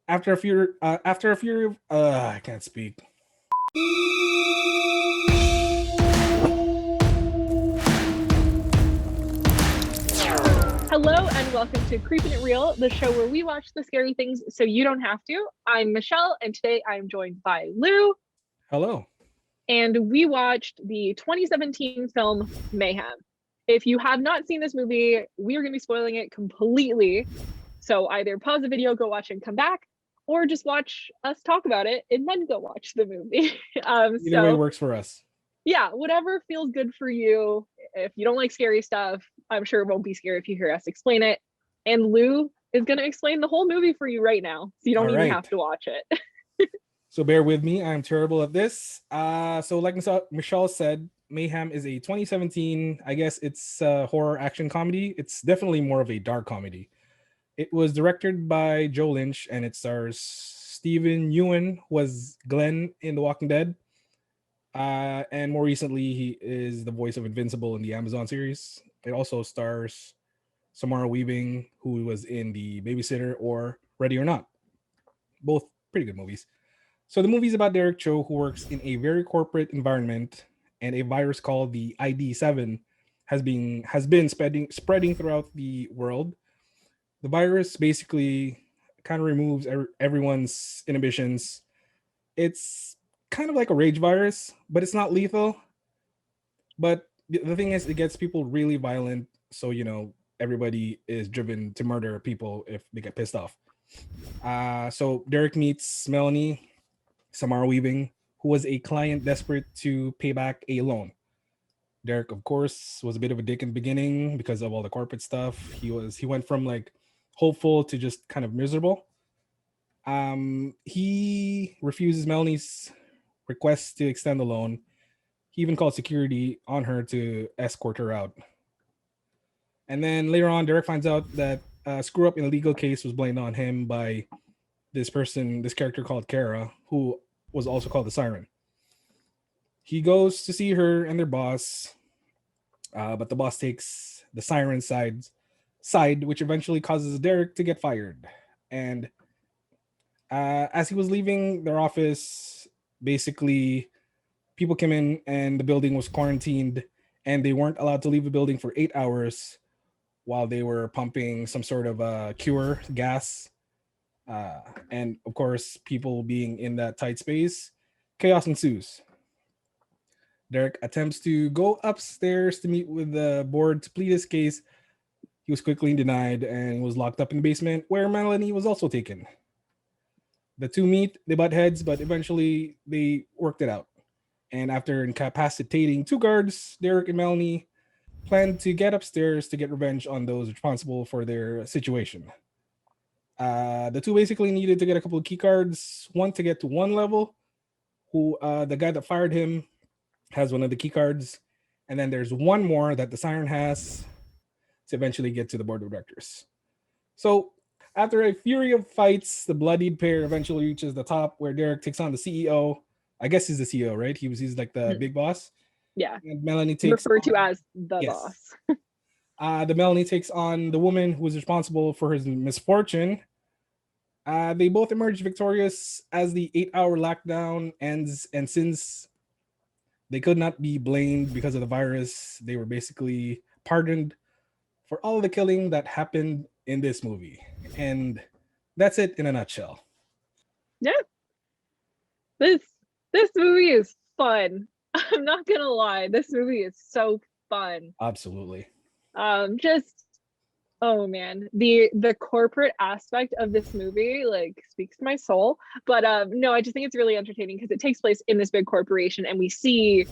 I can't speak. Hello and welcome to Creepin' It Real, the show where we watch the scary things so you don't have to. I'm Michelle, and today I'm joined by Lou, Hello. and we watched the 2017 film Mayhem. If you have not seen this movie, we are going to be spoiling it completely. So either pause the video, go watch and come back, or just watch us talk about it and then go watch the movie. Either way works for us. Yeah, whatever feels good for you. If you don't like scary stuff, I'm sure it won't be scary if you hear us explain it. And Lou is going to explain the whole movie for you right now, so you don't even have to watch it. So bear with me. I'm terrible at this. So like Michelle said, Mayhem is a 2017, I guess it's a horror action comedy. It's definitely more of a dark comedy. It was directed by Joe Lynch and it stars Steven Yeun, who was Glenn in The Walking Dead. And more recently, he is the voice of Invincible in the Amazon series. It also stars Samara Weaving, who was in The Babysitter or Ready or Not. Both pretty good movies. So the movie is about Derek Cho, who works in a very corporate environment, and a virus called the ID7 has been spreading throughout the world. The virus basically kind of removes everyone's inhibitions. It's kind of like a rage virus, but it's not lethal. But the thing is, it gets people really violent. So, everybody is driven to murder people if they get pissed off. So Derek meets Melanie, Samara Weaving, who was a client desperate to pay back a loan. Derek, of course, was a bit of a dick in the beginning because of all the corporate stuff. He went from like hopeful to just kind of miserable. He refuses Melanie's request to extend the loan. He even called security on her to escort her out. And then later on, Derek finds out that a screw up in a legal case was blamed on him by this character called Kara, who was also called the Siren. He goes to see her and their boss, but the boss takes the Siren side, which eventually causes Derek to get fired. And as he was leaving their office, basically people came in and the building was quarantined, and they weren't allowed to leave the building for 8 hours while they were pumping some sort of cure gas. And of course, people being in that tight space, chaos ensues. Derek attempts to go upstairs to meet with the board to plead his case. He was quickly denied and was locked up in the basement, where Melanie was also taken. The two meet, they butt heads, but eventually they worked it out. And after incapacitating two guards, Derek and Melanie planned to get upstairs to get revenge on those responsible for their situation. The two basically needed to get a couple of key cards, one to get to one level. The guy that fired him has one of the key cards, and then there's one more that the Siren has to eventually get to the board of directors. So after a fury of fights, the bloodied pair eventually reaches the top, where Derek takes on the CEO. I guess he's the CEO, right? He's like the big boss. Yeah. And Melanie takes referred to as the boss. The Melanie takes on the woman who was responsible for his misfortune. They both emerge victorious as the 8-hour lockdown ends, and since they could not be blamed because of the virus, they were basically pardoned for all the killing that happened in this movie. And that's it in a nutshell. Yeah. This movie is fun. I'm not gonna lie, this movie is so fun. Absolutely. Oh man, the corporate aspect of this movie like speaks to my soul. But no, I just think it's really entertaining because it takes place in this big corporation, and we see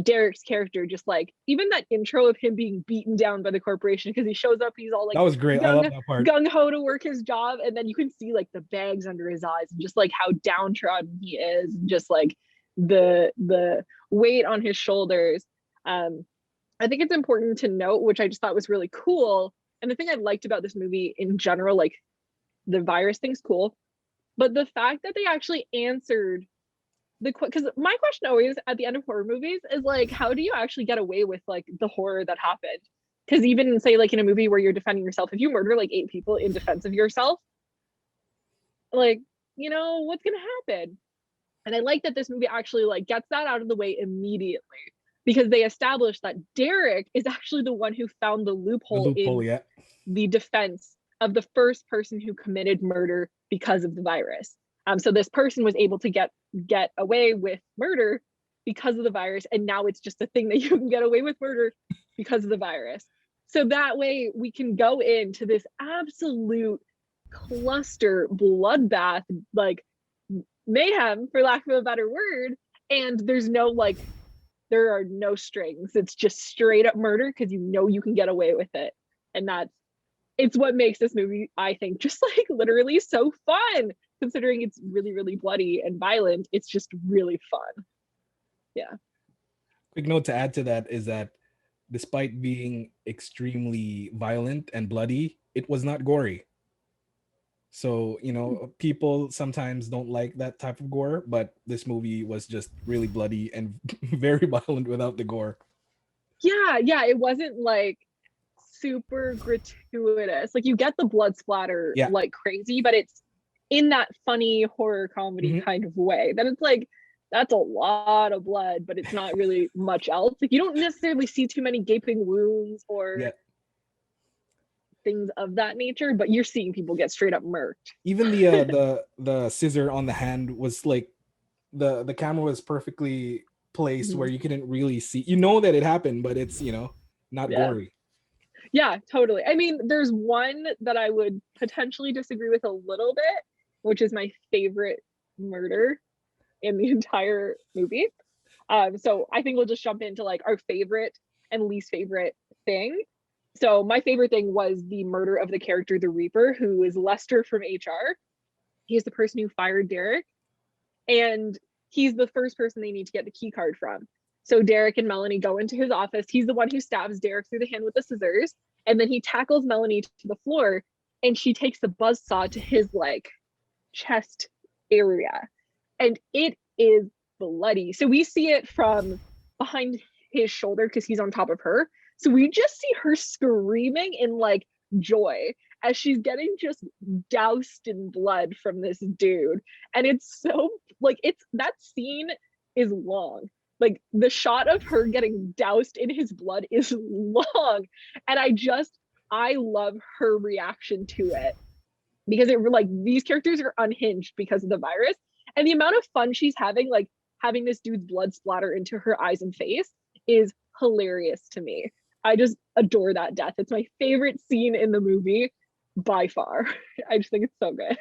Derek's character just like, even that intro of him being beaten down by the corporation, because he shows up, he's all like, that was great. I love that part. Gung-ho to work his job, and then you can see like the bags under his eyes and just like how downtrodden he is, and just like the weight on his shoulders. I think it's important to note, which I just thought was really cool, and the thing I liked about this movie in general, like the virus thing's cool, but the fact that they actually answered because my question always at the end of horror movies is like, how do you actually get away with like the horror that happened? Because even say like in a movie where you're defending yourself, if you murder like 8 people in defense of yourself, like, you know, what's gonna happen? And I like that this movie actually like gets that out of the way immediately, because they establish that Derek is actually the one who found the The loophole loophole, in yeah. the defense of the first person who committed murder because of the virus. So this person was able to get away with murder because of the virus, and now it's just a thing that you can get away with murder because of the virus. So that way we can go into this absolute cluster bloodbath, like mayhem, for lack of a better word. And there's no like, there are no strings. It's just straight up murder because you know you can get away with it. And that's, it's what makes this movie, I think, just like literally so fun, considering it's really, really bloody and violent. It's just really fun. Yeah. Quick note to add to that is that despite being extremely violent and bloody, it was not gory. So, you know, people sometimes don't like that type of gore, but this movie was just really bloody and very violent without the gore. Yeah, it wasn't like super gratuitous. Like you get the blood splatter Yeah. like crazy, but it's in that funny horror comedy kind of way. Then it's like, that's a lot of blood, but it's not really much else. Like you don't necessarily see too many gaping wounds or things of that nature, but you're seeing people get straight up murked. Even the scissor on the hand was like, the camera was perfectly placed where you couldn't really see. You know that it happened, but it's, you know, not gory. Yeah, totally. I mean, there's one that I would potentially disagree with a little bit, which is my favorite murder in the entire movie. So I think we'll just jump into like our favorite and least favorite thing. So my favorite thing was the murder of the character, the Reaper, who is Lester from HR. He's the person who fired Derek, and he's the first person they need to get the key card from. So Derek and Melanie go into his office. He's the one who stabs Derek through the hand with the scissors, and then he tackles Melanie to the floor, and she takes the buzzsaw to his like chest area, and it is bloody. So we see it from behind his shoulder because he's on top of her. So we just see her screaming in like joy as she's getting just doused in blood from this dude. And it's so like, it's, that scene is long. Like the shot of her getting doused in his blood is long. And I love her reaction to it, because it like, these characters are unhinged because of the virus, and the amount of fun she's having, like having this dude's blood splatter into her eyes and face, is hilarious to me. I just adore that death. It's my favorite scene in the movie by far. I just think it's so good.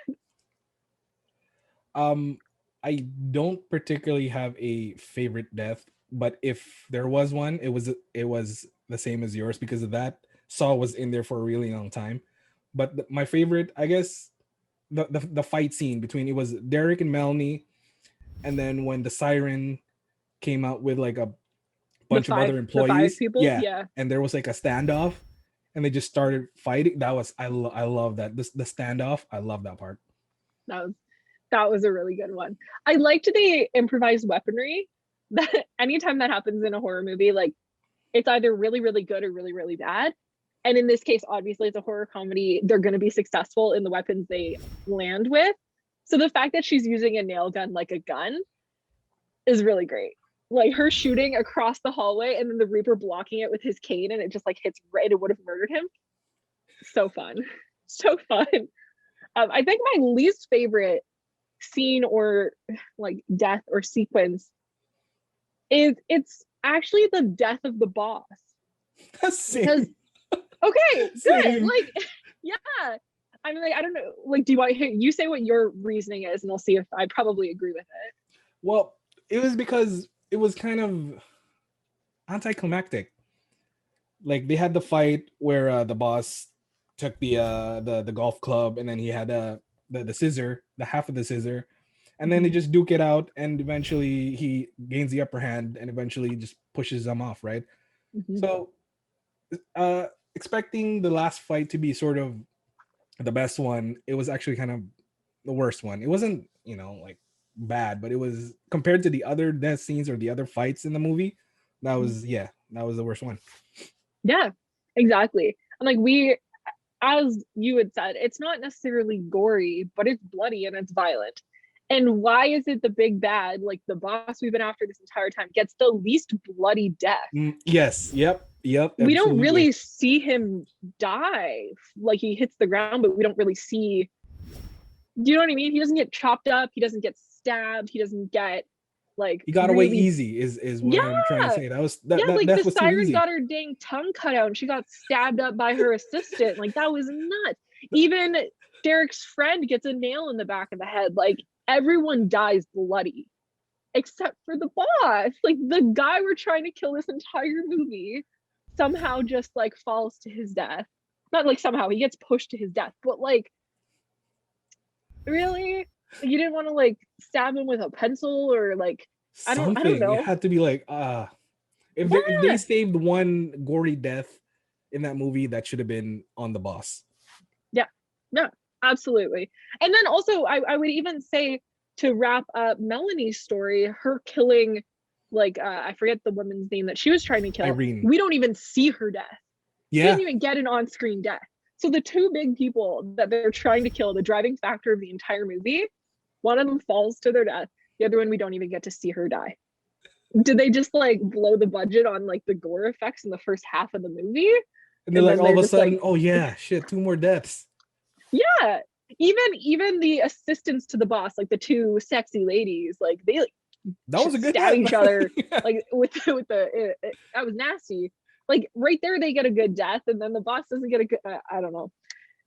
I don't particularly have a favorite death, but if there was one, it was the same as yours because of that. Saw was in there for a really long time. But my favorite, I guess, the fight scene between, it was Derek and Melanie, and then when the siren came out with like a bunch of other employees, people, yeah, and there was like a standoff, and they just started fighting. That was I love that the standoff. I love that part. That was a really good one. I liked the improvised weaponry. That anytime that happens in a horror movie, like it's either really, really good or really, really bad. And in this case, obviously, it's a horror comedy. They're going to be successful in the weapons they land with. So the fact that she's using a nail gun like a gun is really great. Like her shooting across the hallway and then the Reaper blocking it with his cane, and it just like hits right, it would have murdered him. So fun. So fun. I think my least favorite scene or like death or sequence is, it's actually the death of the boss. Because okay, good. Like, yeah. I'm like, I don't know. Like, do you want you say what your reasoning is, and I'll see if I probably agree with it. Well, it was because it was kind of anticlimactic. Like they had the fight where the boss took the golf club, and then he had the scissor, the half of the scissor, and then they just duke it out, and eventually he gains the upper hand, and eventually just pushes them off, right? So expecting the last fight to be sort of the best one, it was actually kind of the worst one. It wasn't, you know, like bad, but it was, compared to the other death scenes or the other fights in the movie, that was that was the worst one. Yeah, exactly. And like as you had said, it's not necessarily gory, but it's bloody and it's violent. And why is it the big bad, like the boss we've been after this entire time, gets the least bloody death? Yes. Yep. We don't Absolutely. really see him die. Like he hits the ground, but we don't really see. Do you know what I mean? He doesn't get chopped up. He doesn't get stabbed. He doesn't get like He got away really. easy. Is what Yeah, I'm trying to say. yeah. That Like death the was too siren easy. got her dang tongue cut out, and she got stabbed up by her assistant. Like that was nuts. Even Derek's friend gets a nail in the back of the head. Like everyone dies bloody, except for the boss. Like the guy we're trying to kill this entire movie somehow just like falls to his death. Not like somehow he gets pushed to his death, but like really, you didn't want to like stab him with a pencil or like I don't Something. know. It had to be like if they Yeah, saved one gory death in that movie, that should have been on the boss. yeah, yeah, absolutely. And then also I would even say to wrap up Melanie's story, her killing like I forget the woman's name that she was trying to kill. Irene. We don't even see her death. She Yeah. doesn't even get an on-screen death. So the two big people that they're trying to kill, the driving factor of the entire movie, one of them falls to their death. The other one, we don't even get to see her die. Did they just like blow the budget on like the gore effects in the first half of the movie? And they're like, all of a sudden, like, oh yeah, shit, 2 more deaths. Yeah. Even the assistants to the boss, like the two sexy ladies, like they like that was a good stab death. each other Yeah. like with the that was nasty. Like right there, they get a good death, and then the boss doesn't get a good. I don't know.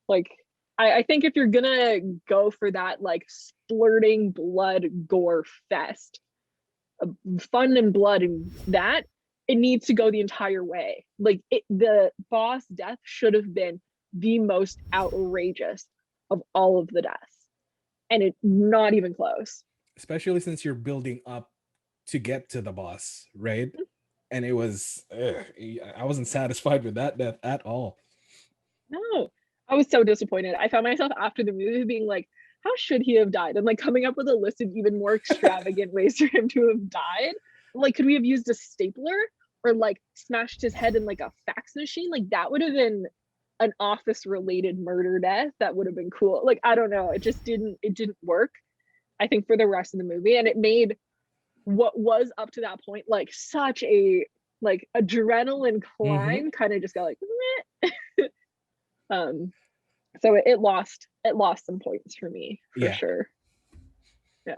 Like I think if you're gonna go for that like splurting blood gore fest, fun and blood and that, it needs to go the entire way. Like the boss death should have been the most outrageous of all of the deaths, and it's not even close. Especially since you're building up to get to the boss, right? And it was I wasn't satisfied with that death at all. No, I was so disappointed. I found myself after the movie being like, how should he have died? And like coming up with a list of even more extravagant ways for him to have died. Like, could we have used a stapler or like smashed his head in like a fax machine? Like that would have been an office related murder death. That would have been cool. Like, I don't know. It didn't work, I think, for the rest of the movie. And it made what was up to that point like such a like adrenaline climb kind of just got like so it lost some points for me for sure. Yeah.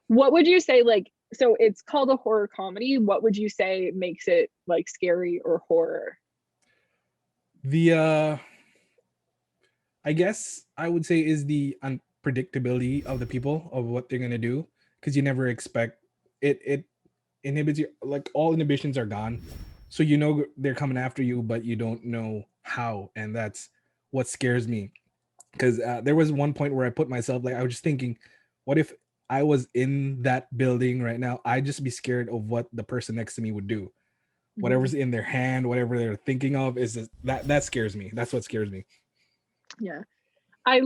What would you say, like, so it's called a horror comedy, what would you say makes it like scary or horror? The I guess I would say is the unpredictability of the people of what they're gonna do, because you never expect it inhibits you. Like all inhibitions are gone, so you know they're coming after you, but you don't know how, and that's what scares me. Because there was one point where I put myself, like, I was just thinking, what if I was in that building right now? I'd just be scared of what the person next to me would do. Whatever's in their hand, whatever they're thinking of, is just, that scares me. That's what scares me. Yeah. I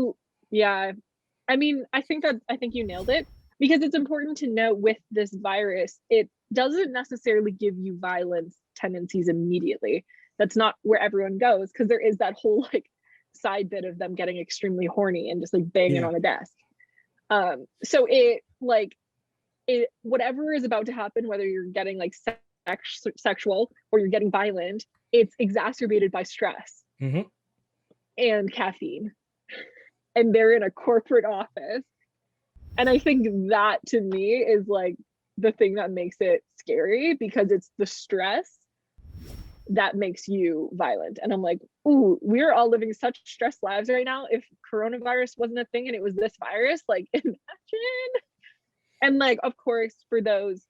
mean, I think you nailed it, because it's important to note with this virus, it doesn't necessarily give you violence tendencies immediately. That's not where everyone goes, because there is that whole like side bit of them getting extremely horny and just like banging on a desk. So it whatever is about to happen, whether you're getting like sexual or you're getting violent, it's exacerbated by stress and caffeine, and they're in a corporate office. And I think that to me is like the thing that makes it scary, because it's the stress that makes you violent. And I'm like, ooh, we're all living such stressed lives right now. If coronavirus wasn't a thing and it was this virus, like imagine. And like, of course, for those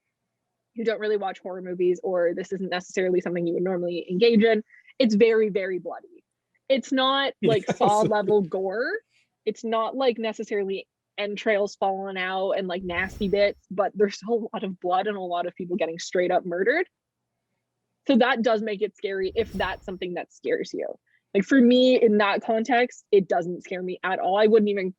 who don't really watch horror movies, or this isn't necessarily something you would normally engage in, it's very, very bloody. It's not like Saw level gore. It's not like necessarily entrails falling out and like nasty bits, but there's a lot of blood and a lot of people getting straight up murdered. So that does make it scary if that's something that scares you. Like for me, in that context, it doesn't scare me at all. I wouldn't even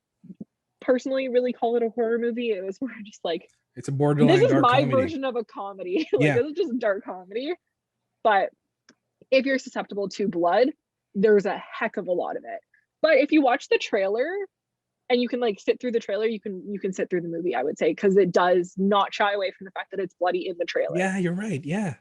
personally really call it a horror movie. It was more just like, it's a borderline this is dark my comedy version of a comedy. Like this is just dark comedy. But if you're susceptible to blood, there's a heck of a lot of it. But if you watch the trailer and you can like sit through the trailer, you can sit through the movie, I would say, because it does not shy away from the fact that it's bloody in the trailer. Yeah, you're right. Yeah.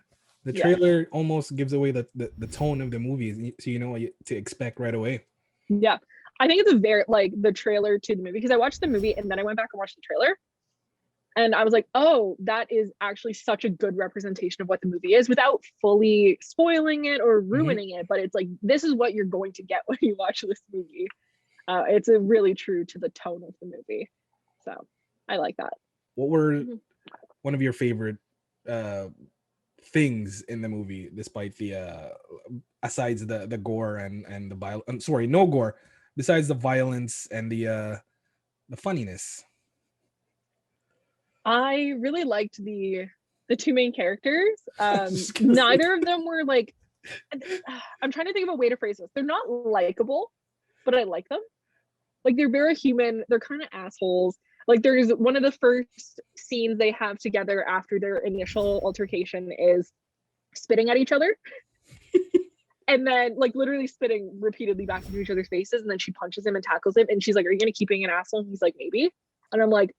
The Yeah. trailer almost gives away the tone of the movie, so you know what to expect right away. Yeah. I think it's a very like the trailer to the movie, because I watched the movie and then I went back and watched the trailer. And I was like, oh, that is actually such a good representation of what the movie is without fully spoiling it or ruining it. But it's like, this is what you're going to get when you watch this movie. It's a really true to the tone of the movie. So I like that. What were one of your favorite things in the movie, despite the besides the gore and the violence? I'm sorry, no gore. Besides the violence and the funniness. I really liked the two main characters. Neither of them were like, I'm trying to think of a way to phrase this. They're not likable, but I like them. Like they're very human. They're kind of assholes. Like there's one of the first scenes they have together after their initial altercation is spitting at each other. And then like literally spitting repeatedly back into each other's faces. And then she punches him and tackles him. And she's like, are you going to keep being an asshole? And he's like, maybe. And I'm like,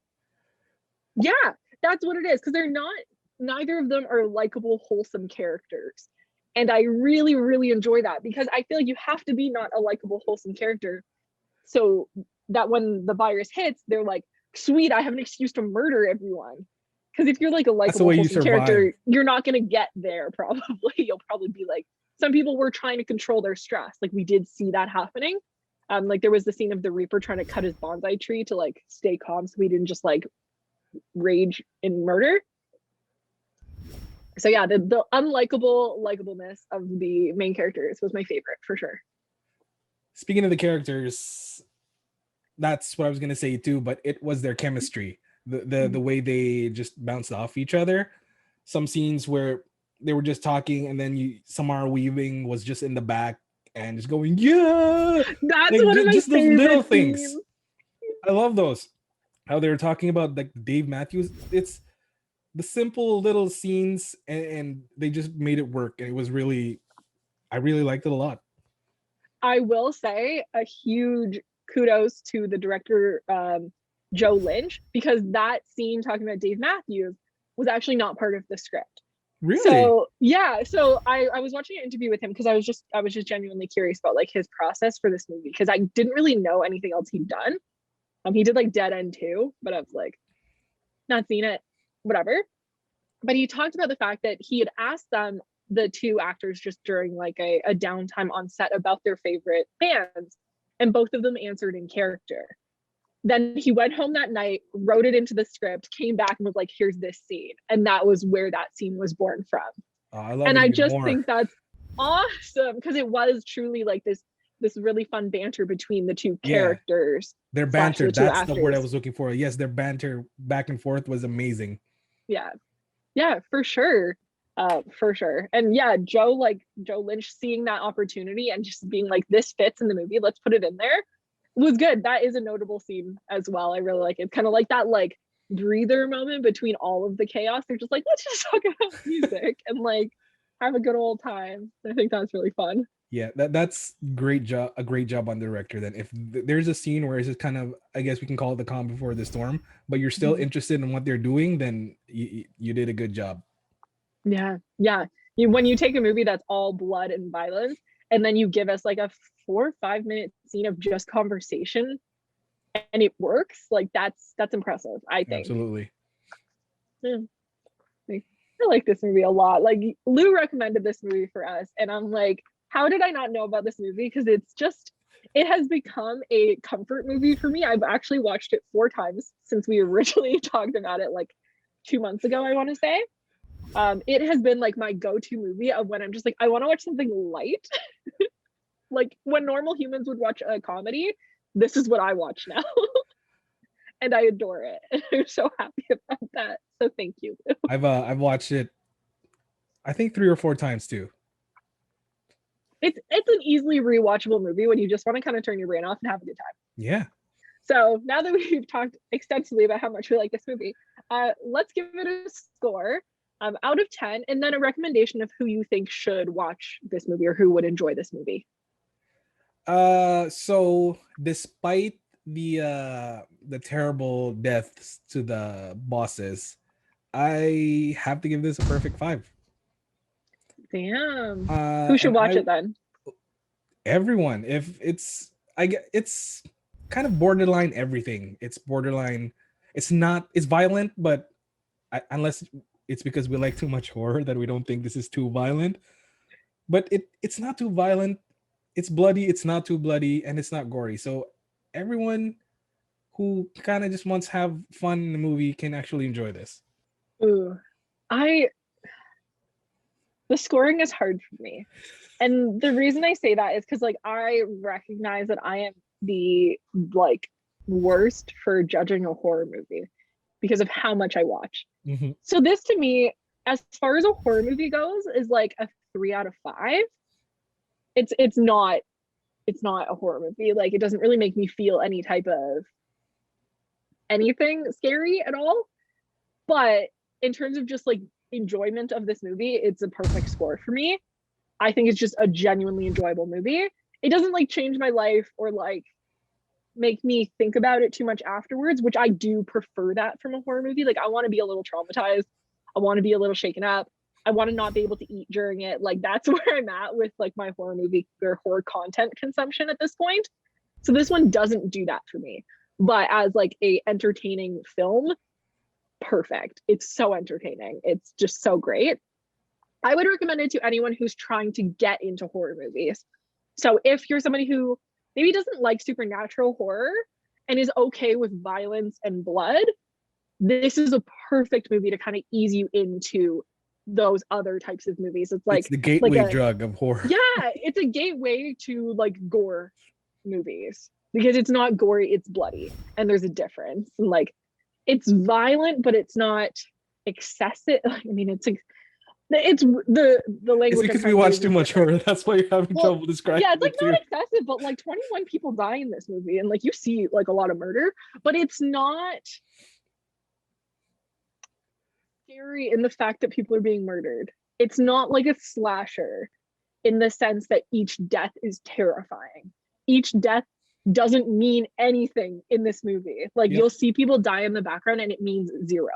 yeah, that's what it is. Because they're not, neither of them are likable, wholesome characters. And I really, really enjoy that, because I feel like you have to be not a likable, wholesome character, so that when the virus hits, they're like, sweet, I have an excuse to murder everyone. Because if you're like a likable, wholesome character, you're not going to get there probably. You'll probably be like, some people were trying to control their stress. Like we did see that happening. Like there was the scene of the Reaper trying to cut his bonsai tree to like stay calm so he didn't just like rage and murder. So yeah, the unlikable likableness of the main characters was my favorite for sure. Speaking of the characters, that's what I was gonna say too, but it was their chemistry. The way they just bounced off each other. Some scenes where they were just talking and then Samara Weaving was just in the back and just going, yeah. That's like, one of my just those little things. Scenes. I love those. How they were talking about like Dave Matthews. It's the simple little scenes and they just made it work. And it was really, I really liked it a lot. I will say a huge kudos to the director, Joe Lynch, because that scene talking about Dave Matthews was actually not part of the script. Really? So yeah, so I was watching an interview with him because I was just genuinely curious about like his process for this movie, because I didn't really know anything else he'd done. He did like Dead End 2, but I was like, not seen it, whatever. But he talked about the fact that he had asked them, the two actors, just during like a downtime on set about their favorite bands, and both of them answered in character. Then he went home that night, wrote it into the script, came back and was like, here's this scene. And that was where that scene was born from. I just think that's awesome, because it was truly like this really fun banter between the two characters. Their banter, that's the word I was looking for. Yes, their banter back and forth was amazing. Yeah, for sure. And yeah, Joe Lynch seeing that opportunity and just being like, this fits in the movie, let's put it in there, was good. That is a notable scene as well. I really like it. It's kind of like that like breather moment between all of the chaos. They're just like, let's just talk about music and like have a good old time. I think that's really fun. Yeah, that's a great job on the director. Then if there's a scene where it's just kind of, I guess we can call it the calm before the storm, but you're still interested in what they're doing, then you did a good job. Yeah. When you take a movie that's all blood and violence, and then you give us like a 4 or 5 minute scene of just conversation, and it works, like that's impressive, I think. Absolutely. Yeah. I like this movie a lot. Like Lou recommended this movie for us, and I'm like, how did I not know about this movie? Because it has become a comfort movie for me. I've actually watched it 4 times since we originally talked about it like 2 months ago, I want to say. It has been like my go-to movie of when I'm just like, I want to watch something light. Like when normal humans would watch a comedy, this is what I watch now. And I adore it. I'm so happy about that. So thank you. I've watched it, I think 3 or 4 times too. It's an easily rewatchable movie when you just want to kind of turn your brain off and have a good time. Yeah. So now that we've talked extensively about how much we like this movie, let's give it a score out of 10, and then a recommendation of who you think should watch this movie or who would enjoy this movie. So despite the terrible deaths to the bosses, I have to give this a perfect 5. Damn. Who should And watch it then? everyone, if it's I get it's kind of borderline everything. It's borderline. It's not. It's violent, but unless it's because we like too much horror that we don't think this is too violent. But it's not too violent. It's bloody. It's not too bloody, and it's not gory. So everyone who kind of just wants to have fun in the movie can actually enjoy this. Ooh. The scoring is hard for me. And the reason I say that is because like I recognize that I am the like worst for judging a horror movie because of how much I watch. Mm-hmm. So this to me, as far as a horror movie goes, is like a 3 out of 5. It's not a horror movie. Like it doesn't really make me feel any type of anything scary at all. But in terms of just like enjoyment of this movie, it's a perfect score for me. I think it's just a genuinely enjoyable movie. It doesn't like change my life or like make me think about it too much afterwards, which I do prefer that from a horror movie. Like I want to be a little traumatized. I want to be a little shaken up. I want to not be able to eat during it. Like that's where I'm at with like my horror movie or horror content consumption at this point. So this one doesn't do that for me. But as like a entertaining film, perfect. It's so entertaining. It's just so great. I would recommend it to anyone who's trying to get into horror movies. So if you're somebody who maybe doesn't like supernatural horror and is okay with violence and blood, this is a perfect movie to kind of ease you into those other types of movies. It's like it's the gateway like drug of horror. Yeah, it's a gateway to like gore movies because it's not gory, it's bloody, and there's a difference. And like it's violent, but it's not excessive. I mean, it's the language. It's because we watch too much horror. That's why you're having trouble describing. Yeah, it's like not excessive, but like 21 people die in this movie, and like you see like a lot of murder, but it's not scary in the fact that people are being murdered. It's not like a slasher in the sense that each death is terrifying. Each death doesn't mean anything in this movie. Like you'll see people die in the background and it means 0.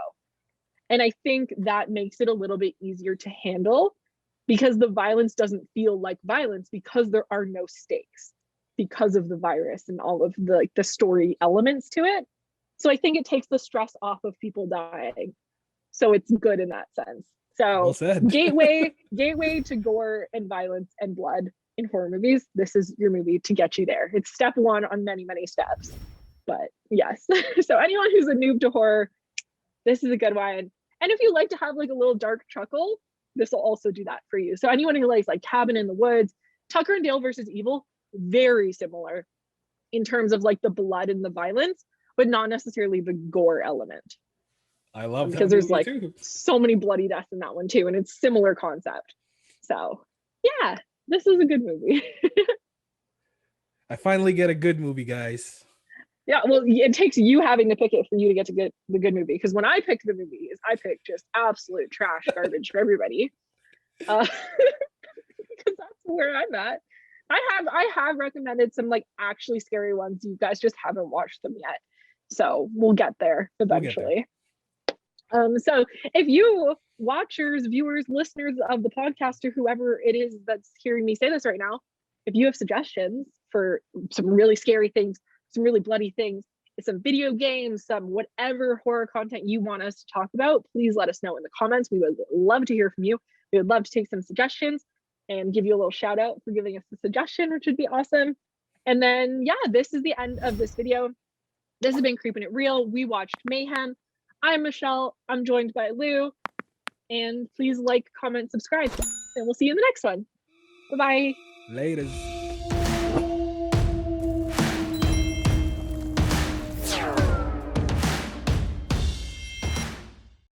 And I think that makes it a little bit easier to handle because the violence doesn't feel like violence because there are no stakes because of the virus and all of the like the story elements to it. So I think it takes the stress off of people dying. So it's good in that sense. So well gateway to gore and violence and blood in horror movies. This is your movie to get you there. It's step 1 on many, many steps. But yes. So anyone who's a noob to horror, this is a good one. And if you like to have like a little dark chuckle, this will also do that for you. So anyone who likes like Cabin in the Woods, Tucker and Dale versus Evil, very similar in terms of like the blood and the violence, but not necessarily the gore element. I love because there's like so many bloody deaths in that one too, and it's similar concept. So yeah, this is a good movie. I finally get a good movie, guys. Yeah, well, it takes you having to pick it for you to get to get the good movie. Because when I pick the movies, I pick just absolute trash garbage for everybody. Because that's where I'm at. I have recommended some like actually scary ones. You guys just haven't watched them yet. So we'll get there eventually. So if you watchers, viewers, listeners of the podcast, or whoever it is that's hearing me say this right now, if you have suggestions for some really scary things, some really bloody things, some video games, some whatever horror content you want us to talk about, please let us know in the comments. We would love to hear from you. We would love to take some suggestions and give you a little shout out for giving us the suggestion, which would be awesome. And then, yeah, this is the end of this video. This has been Creepin' It Real. We watched Mayhem. I'm Michelle. I'm joined by Lou. And please like, comment, subscribe. And we'll see you in the next one. Bye-bye. Laters.